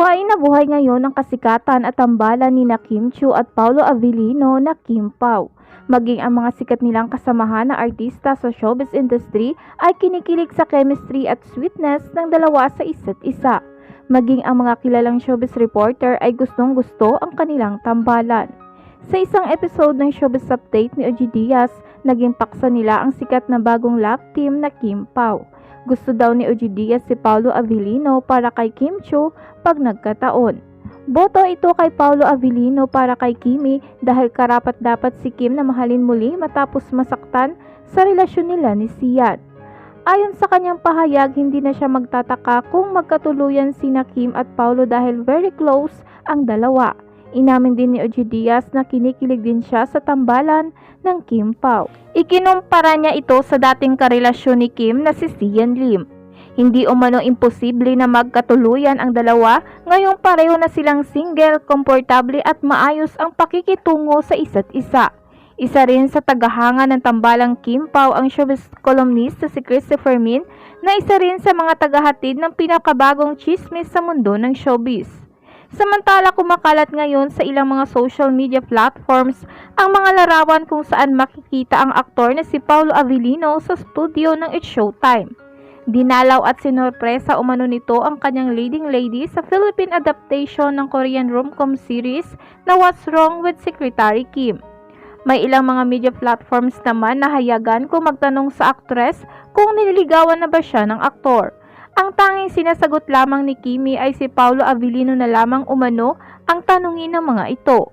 Buhay na buhay ngayon ang kasikatan at tambalan ni Kim Chiu at Paolo Avellino na Kim Pao. Maging ang mga sikat nilang kasamahan na artista sa showbiz industry ay kinikilig sa chemistry at sweetness ng dalawa sa isa't isa. Maging ang mga kilalang showbiz reporter ay gustong-gusto ang kanilang tambalan. Sa isang episode ng Showbiz Update ni Ogie Diaz, naging paksa nila ang sikat na bagong love team na Kim Pao. Gusto daw ni Ogie Diaz si Paolo Avellino para kay Kim Chiu pag nagkataon. Boto ito kay Paolo Avellino para kay Kimi dahil karapat-dapat si Kim na mahalin muli matapos masaktan sa relasyon nila ni Sian. Ayon sa kanyang pahayag, hindi na siya magtataka kung magkatuluyan sina Kim at Paolo dahil very close ang dalawa. Inamin din ni Ogie Diaz na kinikilig din siya sa tambalan ng Kim Pao. Ikinumpara niya ito sa dating karelasyon ni Kim na si Sian Lim. Hindi umano imposible na magkatuluyan ang dalawa, ngayong pareho na silang single, komportable at maayos ang pakikitungo sa isa't isa. Isa rin sa tagahanga ng tambalang Kim Pao ang showbiz columnist si Christopher Min na isa rin sa mga tagahatid ng pinakabagong chismis sa mundo ng showbiz. Samantala kumakalat ngayon sa ilang mga social media platforms ang mga larawan kung saan makikita ang aktor na si Paolo Avellino sa studio ng It's Showtime. Dinalaw at sinorpresa umano nito ang kanyang leading lady sa Philippine adaptation ng Korean rom-com series na What's Wrong with Secretary Kim. May ilang mga media platforms naman na hayagan kung magtanong sa aktres kung nililigawan na ba siya ng aktor. Ang tanging sinasagot lamang ni Kimi ay si Paolo Avellino na lamang umano ang tanungin ng mga ito.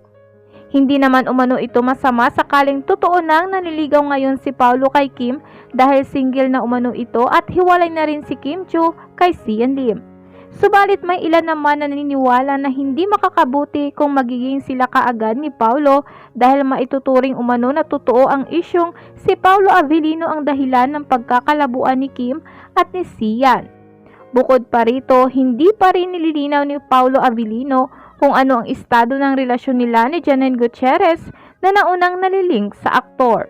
Hindi naman umano ito masama sakaling totoo nang naniligaw ngayon si Paolo kay Kim dahil single na umano ito at hiwalay na rin si Kim Chiu kay Sian Lim. Subalit may ilan naman na naniniwala na hindi makakabuti kung magiging sila kaagad ni Paolo dahil maituturing umano na totoo ang isyong si Paolo Avellino ang dahilan ng pagkakalabuan ni Kim at ni Sian. Bukod pa rito, hindi pa rin nililinaw ni Paolo Avellino kung ano ang estado ng relasyon nila ni Janine Gutierrez na naunang nalilink sa aktor.